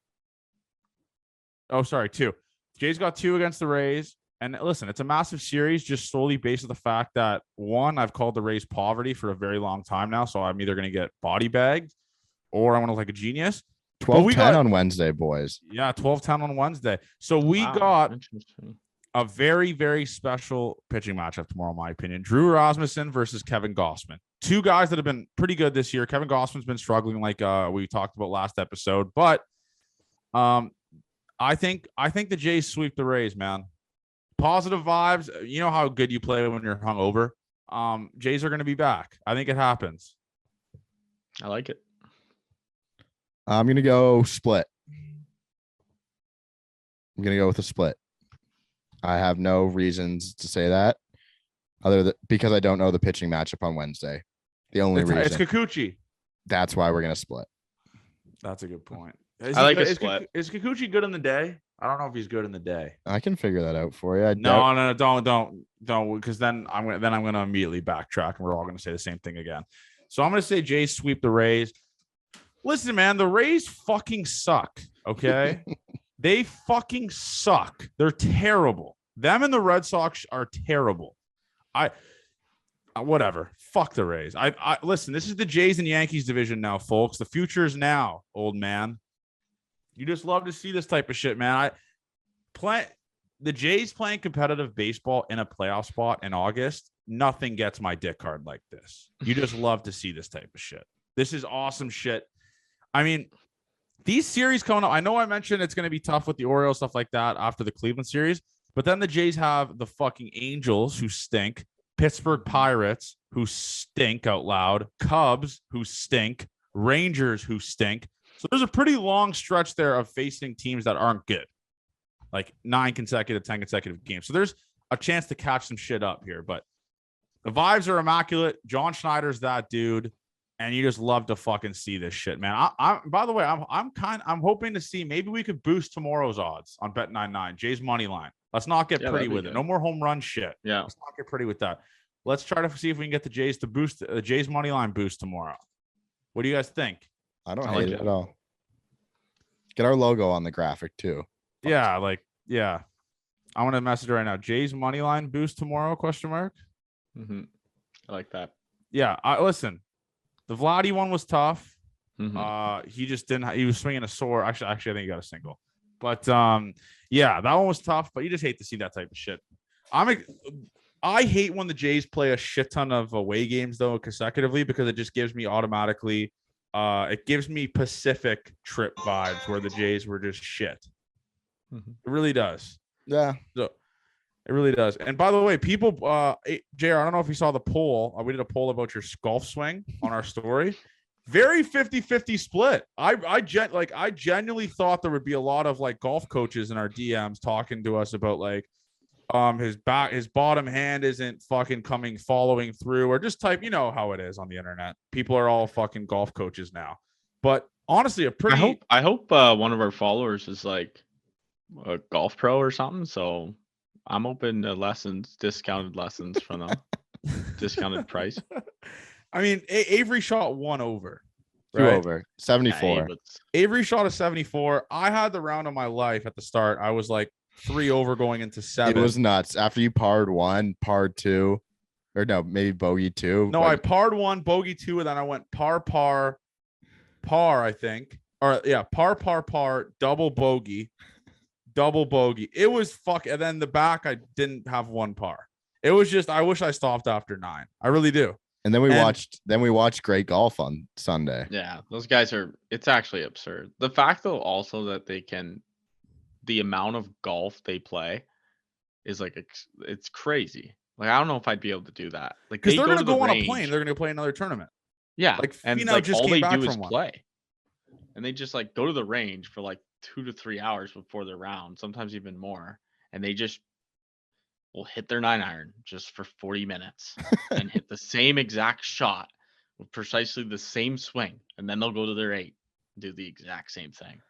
2. Jay's got 2 against the Rays. And listen, it's a massive series just solely based on the fact that, one, I've called the Rays poverty for a very long time now. So I'm either going to get body bagged or I'm going to look like a genius. 12-10 on Wednesday, boys. Yeah, 12-10 on Wednesday. So we got a very, very special pitching matchup tomorrow, in my opinion. Drew Rosmussen versus Kevin Gossman. 2 guys that have been pretty good this year. Kevin Gossman's been struggling, like we talked about last episode. But I think the Jays sweep the Rays, man. Positive vibes. You know how good you play when you're hungover. Jays are going to be back. I think it happens. I like it. I'm going to go split. I'm going to go with a split. I have no reasons to say that other than because I don't know the pitching matchup on Wednesday. The only reason. It's Kikuchi. That's why we're going to split. That's a good point. I like a split. Is Kikuchi good in the day? I don't know if he's good in the day. I can figure that out for you. No, don't, because then I'm gonna immediately backtrack and we're all gonna say the same thing again. So I'm gonna say Jays sweep the Rays. Listen, man, the Rays fucking suck. Okay, they fucking suck. They're terrible. Them and the Red Sox are terrible. Whatever. Fuck the Rays. I listen. This is the Jays and Yankees division now, folks. The future is now, old man. You just love to see this type of shit, man. The Jays playing competitive baseball in a playoff spot in August. Nothing gets my dick hard like this. You just love to see this type of shit. This is awesome shit. I mean, these series coming up, I know I mentioned it's going to be tough with the Orioles, stuff like that after the Cleveland series, but then the Jays have the fucking Angels who stink, Pittsburgh Pirates who stink out loud, Cubs who stink, Rangers who stink. So there's a pretty long stretch there of facing teams that aren't good, like 9 consecutive, 10 consecutive games. So there's a chance to catch some shit up here, but the vibes are immaculate. John Schneider's that dude, and you just love to fucking see this shit, man. By the way, I'm hoping to see, maybe we could boost tomorrow's odds on Bet99, Jay's money line. Let's not get pretty with it. No more home run shit. Yeah, let's not get pretty with that. Let's try to see if we can get the Jays to boost the Jays money line boost tomorrow. What do you guys think? I don't hate it at all. Get our logo on the graphic too. Yeah, I want to message right now. Jay's money line boost tomorrow? ? Mm-hmm. I like that. Yeah, listen. The Vladdy one was tough. Mm-hmm. He just didn't. He was swinging a sore. Actually, I think he got a single. But yeah, that one was tough. But you just hate to see that type of shit. I hate when the Jays play a shit ton of away games though consecutively, because it just gives me automatically. It gives me Pacific trip vibes where the Jays were just shit. Mm-hmm. It really does. Yeah. So it really does. And by the way, people, JR, I don't know if you saw the poll. We did a poll about your golf swing on our story. very 50-50 split. I genuinely thought there would be a lot of like golf coaches in our DMs talking to us about like his bottom hand isn't fucking following through, or just type, you know how it is on the internet. People are all fucking golf coaches now. But honestly, I hope one of our followers is like a golf pro or something. So I'm open to discounted lessons from them, discounted price. I mean, Avery shot 1 over. Two Right? over 74. Yeah, Avery shot a 74. I had the round of my life at the start. I was like 3 over going into 7. It was nuts. After you parred 1, parred 2, or no, maybe bogey 2. No, I parred 1, bogey 2, and then I went par, I think. Or yeah, par, double bogey. It was and then the back, I didn't have 1 par. It was just, I wish I stopped after 9. I really do. And then we watched great golf on Sunday. Yeah, those guys it's actually absurd. The fact though also that the amount of golf they play is like, it's crazy. Like, I don't know if I'd be able to do that. Like, because they're going to go on a plane. They're going to play another tournament. Yeah. Like, and Finau like just all came they back do is from one. play. And they just like go to the range for like 2 to 3 hours before their round, sometimes even more. And they just will hit their 9-iron just for 40 minutes and hit the same exact shot with precisely the same swing. And then they'll go to their 8 and do the exact same thing.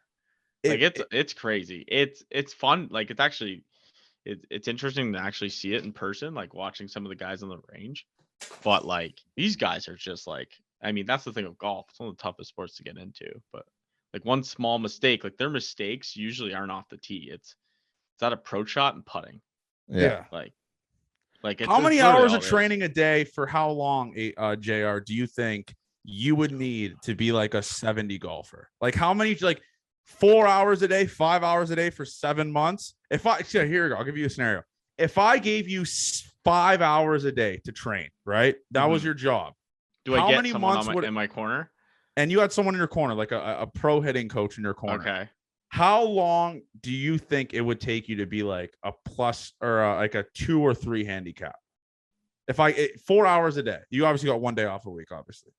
It's crazy. It's fun. Like, it's actually, it's interesting to actually see it in person, like watching some of the guys on the range. But like, these guys are just like, I mean, that's the thing of golf. It's one of the toughest sports to get into. But like, one small mistake, like their mistakes usually aren't off the tee. It's that approach shot and putting. Yeah. Like how many hours of training a day for how long, JR, do you think you would need to be like a 70 golfer? Like, how many, like 4 hours a day, 5 hours a day for 7 months? Here we go. I'll give you a scenario. If I gave you 5 hours a day to train, right? That was your job. Do I get someone in my corner? And you had someone in your corner, like a pro hitting coach in your corner. Okay. How long do you think it would take you to be like a plus or like a 2 or 3 handicap? 4 hours a day, you obviously got 1 day off a week, obviously.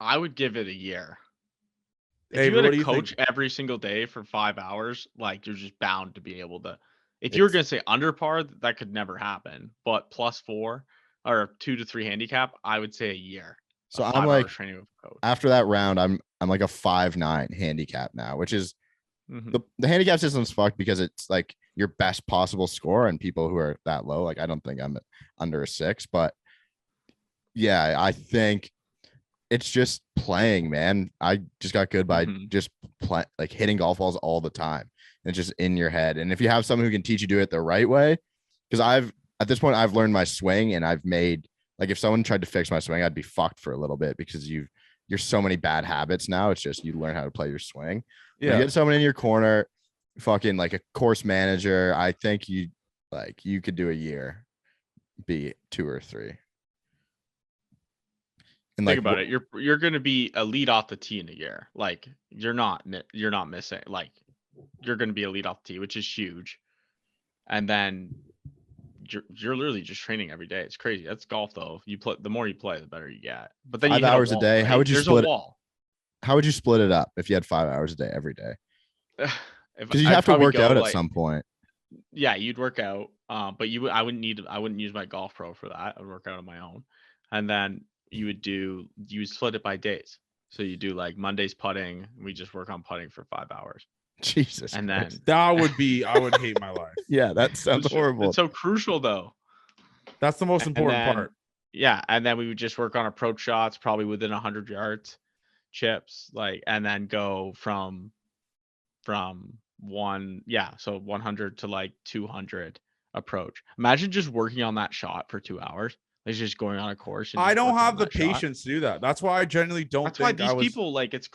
I would give it a year. If Avery, you had a coach every single day for 5 hours, like, you're just bound to be able to. If you were going to say under par, that could never happen. But +4 or 2 to 3 handicap, I would say a year. So I'm like, training with a coach. After that round, I'm like a 5.9 handicap now, which is the handicap system's fucked because it's like your best possible score, and people who are that low, like, I don't think I'm under a 6, but yeah, I think it's just playing, man. I just got good by just like hitting golf balls all the time. It's just in your head. And if you have someone who can teach you to do it the right way, because at this point I've learned my swing, and I've made, like, if someone tried to fix my swing, I'd be fucked for a little bit, because you're so many bad habits now. It's just, you learn how to play your swing. Yeah. You get someone in your corner, fucking like a course manager. I think you could do a year, be 2 or 3. And think about it. You're going to be elite off the tee in a year. Like, you're not missing. Like, you're going to be elite off the tee, which is huge. And then you're literally just training every day. It's crazy. That's golf, though. The more you play, the better you get. But then 5 hours a day. Right? How would you split it? How would you split it up if you had 5 hours a day every day? Because you have to work out at some point. Yeah, you'd work out. But I wouldn't use my golf pro for that. I would work out on my own. And then you would split it by days. So you do like Mondays putting. We just work on putting for 5 hours. Jesus. And then I would hate my life. Yeah, that sounds horrible. It's so crucial, though. That's the most important part. Yeah, and then we would just work on approach shots, probably within 100 yards, chips, like, and then go from 100 to like 200 approach. Imagine just working on that shot for 2 hours. It's just going on a course. I don't have the patience to do that. That's why I genuinely don't. That's why these people, like, it's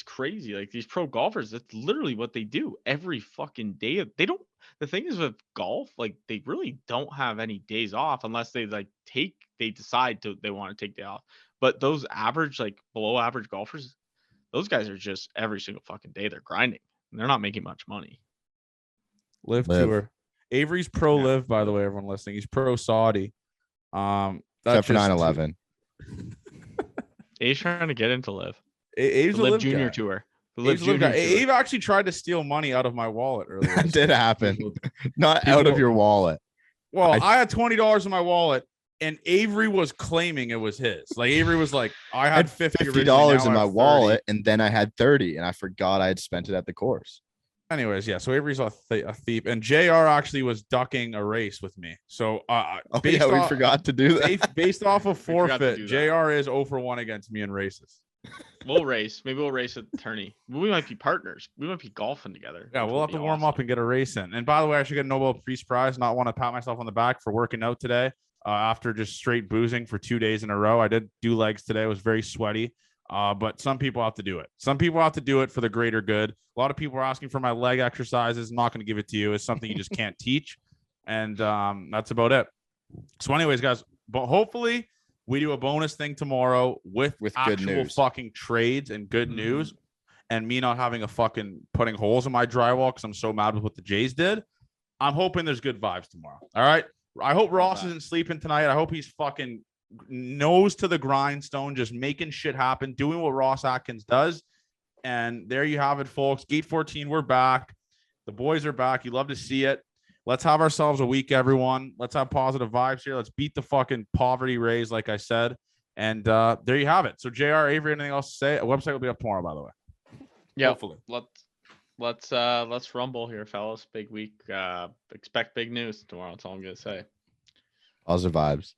crazy. Like, these pro golfers, that's literally what they do every fucking day. They don't. The thing is with golf, like, they really don't have any days off unless they decide they want to take day off. But those average, like, below average golfers, those guys are just every single fucking day they're grinding. And they're not making much money. Live tour. Avery's pro live, by the way, everyone listening. He's pro Saudi. Except for 9/11. A's trying to get into Live. Abe's The a Live live Junior guy. Tour. The Abe's Live a live Junior guy. Tour. Abe actually tried to steal money out of my wallet earlier. That did happen. People- Not out of your wallet. Well, I had $20 in my wallet, and Avery was claiming it was his. Like Avery was like, I had $50 $50 in now I my have 30. wallet, and then I had 30, and I forgot I had spent it at the course. Anyways, yeah. So Avery's a thief, and JR actually was ducking a race with me. So Oh based yeah, we off- forgot to do that. based off of We forgot to forfeit, do that. JR is 0 for 1 against me in races. We'll race. Maybe we'll race at the tourney. We might be partners. We might be golfing together. Yeah, which we'll would have to be warm up awesome. and get a race in. And by the way, I should get a Nobel Peace Prize. Not want to pat myself on the back for working out today after just straight boozing for 2 days in a row. I did do legs today. It was very sweaty. But some people have to do it. Some people have to do it for the greater good. A lot of people are asking for my leg exercises. I'm not going to give it to you. It's something you just can't teach. And that's about it. So anyways, guys, but hopefully we do a bonus thing tomorrow with With actual good news. fucking trades and good news, and me not having a fucking putting holes in my drywall because I'm so mad with what the Jays did. I'm hoping there's good vibes tomorrow. All right. I hope Ross isn't sleeping tonight. I hope he's fucking nose to the grindstone, just making shit happen, doing what Ross Atkins does. And there you have it, folks. Gate 14, we're back. The boys are back. You love to see it. Let's have ourselves a week, everyone. Let's have positive vibes here. Let's beat the fucking poverty raise, like I said. And there you have it. So, JR, Avery, anything else to say? A website will be up tomorrow, by the way. Yeah. Hopefully. Let's rumble here, fellas. Big week. Expect big news tomorrow. That's all I'm gonna say. Positive vibes.